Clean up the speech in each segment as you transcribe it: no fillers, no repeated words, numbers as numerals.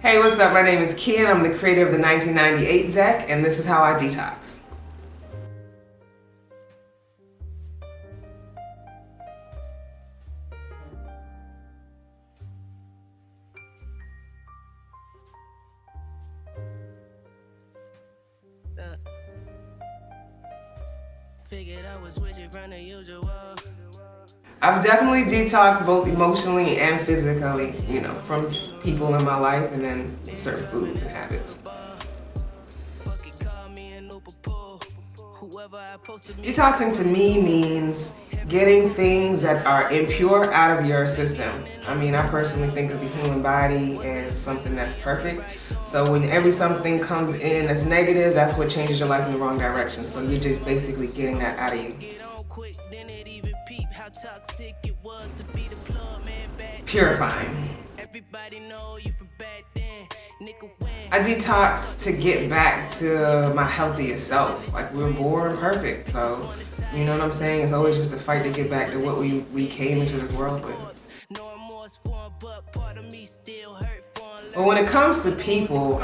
Hey, what's up? My name is Khia and I'm the creator of the 1998 deck, and this is how I detox. Figured I was with you from the usual. I've definitely detoxed both emotionally and physically, from people in my life and then certain foods and habits. Detoxing to me means getting things that are impure out of your system. I personally think of the human body as something that's perfect. So when something comes in that's negative, that's what changes your life in the wrong direction. So you're just basically getting that out of you. Purifying. I detox to get back to my healthiest self. Like, we're born perfect, so you know what I'm saying? It's always just a fight to get back to what we came into this world with. But when it comes to people,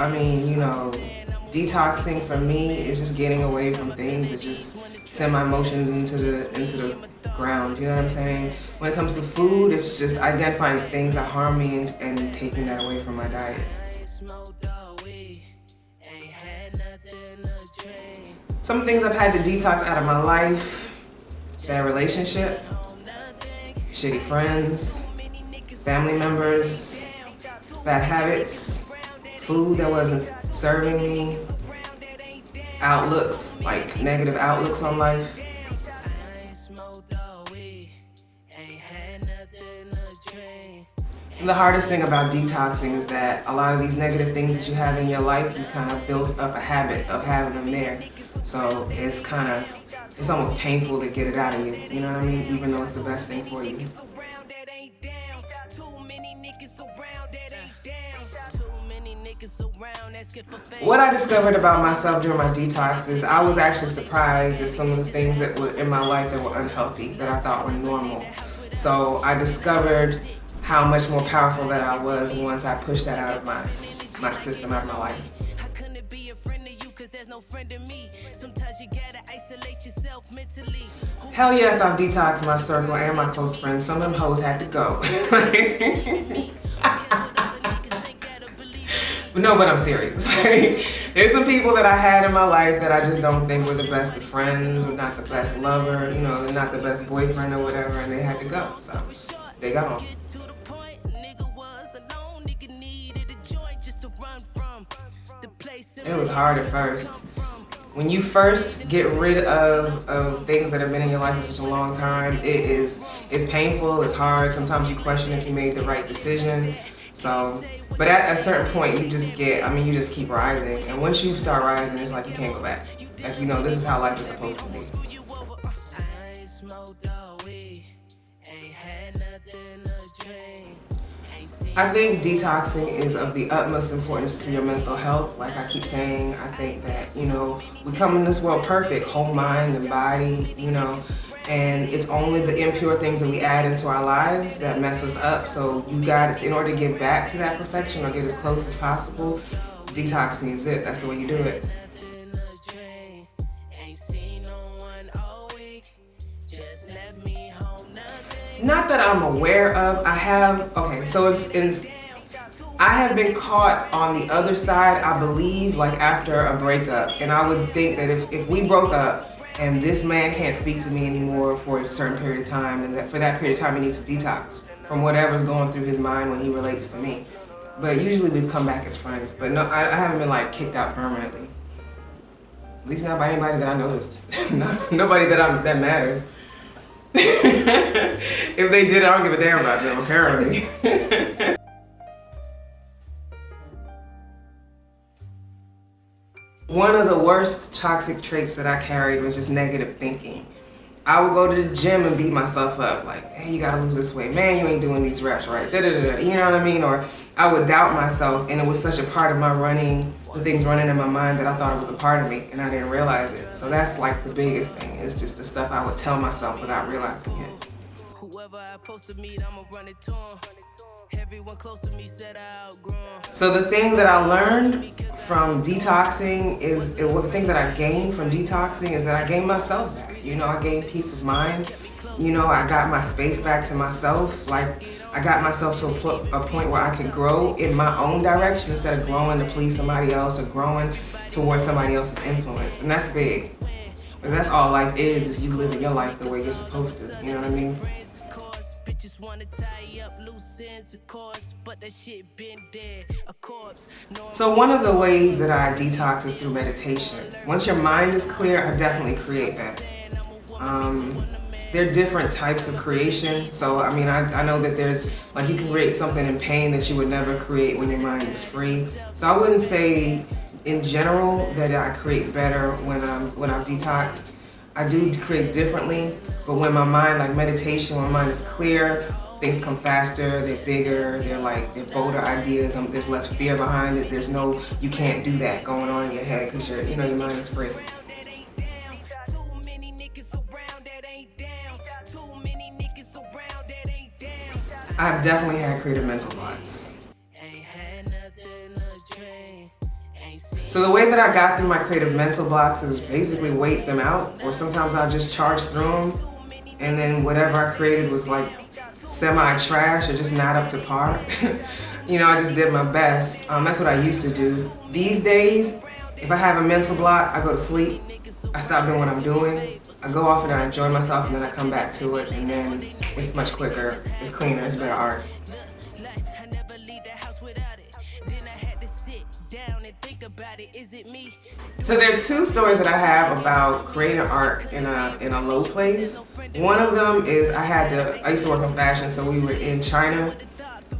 detoxing for me is just getting away from things that just send my emotions into the ground, you know what I'm saying? When it comes to food, it's just identifying the things that harm me and taking that away from my diet. Some things I've had to detox out of my life: bad relationship, shitty friends, family members, bad habits, food that wasn't serving me, outlooks, like negative outlooks on life. And the hardest thing about detoxing is that a lot of these negative things that you have in your life, you kind of built up a habit of having them there. So it's almost painful to get it out of you, you know what I mean? Even though it's the best thing for you. What I discovered about myself during my detox is I was actually surprised at some of the things that were in my life that were unhealthy, that I thought were normal. So I discovered how much more powerful that I was once I pushed that out of my system, out of my life. Hell yes, I've detoxed my circle and my close friends. Some of them hoes had to go. No, but I'm serious. There's some people that I had in my life that I just don't think were the best of friends, or not the best lover, they're not the best boyfriend or whatever, and they had to go. So they gone. It was hard at first. When you first get rid of things that have been in your life for such a long time, it's painful, it's hard. Sometimes you question if you made the right decision. But at a certain point, you just keep rising. And once you start rising, it's like you can't go back. Like, this is how life is supposed to be. I think detoxing is of the utmost importance to your mental health. Like I keep saying, I think that, we come in this world perfect, whole mind and body, and it's only the impure things that we add into our lives that mess us up. So in order to get back to that perfection or get as close as possible, detoxing is it. That's the way you do it. Not that I'm aware of. I have been caught on the other side, I believe, like after a breakup. And I would think that if we broke up and this man can't speak to me anymore for a certain period of time, and that for that period of time he needs to detox from whatever's going through his mind when he relates to me. But usually we've come back as friends. But no, I haven't been like kicked out permanently. At least not by anybody that I noticed. Nobody that mattered. If they did, I don't give a damn about them, apparently. One of the worst toxic traits that I carried was just negative thinking. I would go to the gym and beat myself up, like, hey, you gotta lose this weight. Man, you ain't doing these reps right. Da-da-da-da. You know what I mean? Or I would doubt myself, and it was such a part of my the things running in my mind, that I thought it was a part of me, and I didn't realize it. So that's like the biggest thing. It's just the stuff I would tell myself without realizing it. Whoever I supposed to meet, I'ma run it to him. Everyone close to me said I outgrown. So the thing that I learned from detoxing is, the thing that I gained from detoxing is that I gained myself back. You know, I gained peace of mind. You know, I got my space back to myself. Like, I got myself to a point where I could grow in my own direction instead of growing to please somebody else or growing towards somebody else's influence. And that's big. But that's all life is you living your life the way you're supposed to. You know what I mean? Bitches wanna tie up loose ends, of course, but that shit been dead, a corpse. So one of the ways that I detox is through meditation. Once your mind is clear, I definitely create that. There are different types of creation. So I mean, I know that there's, like, you can create something in pain that you would never create when your mind is free. So I wouldn't say in general that I create better when I've detoxed. I do create differently, but when my mind, like meditation, when my mind is clear, things come faster, they're bigger, they're bolder ideas, there's less fear behind it, there's no, you can't do that going on in your head because your mind is free. I've definitely had creative mental blocks. So the way that I got through my creative mental blocks is basically wait them out, or sometimes I'll just charge through them, and then whatever I created was like semi-trash or just not up to par. You know, I just did my best. That's what I used to do. These days, if I have a mental block, I go to sleep. I stop doing what I'm doing. I go off and I enjoy myself, and then I come back to it, and then it's much quicker, it's cleaner, it's better art. So there are two stories that I have about creating art in a low place. One of them is I used to work in fashion, so we were in China,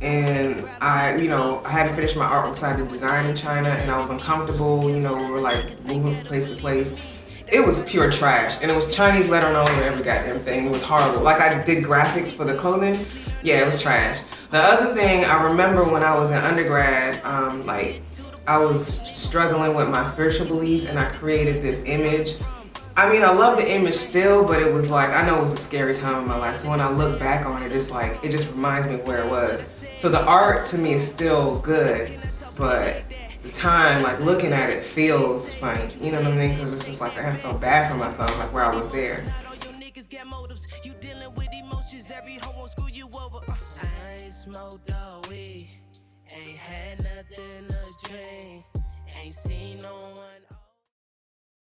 and I had to finish my artwork, so I did design in China, and I was uncomfortable. You know, we were like moving from place to place. It was pure trash, and it was Chinese lettering all over every goddamn thing. It was horrible. Like, I did graphics for the clothing. Yeah, it was trash. The other thing, I remember when I was in undergrad, I was struggling with my spiritual beliefs, and I created this image. I mean, I love the image still, but it was like, I know it was a scary time in my life. So when I look back on it, it's like, it just reminds me of where it was. So the art to me is still good, but the time, like looking at it, feels funny. You know what I mean? Because it's just like, I felt bad for myself, like where I was there. Ain't had nothing to drink, ain't seen no one.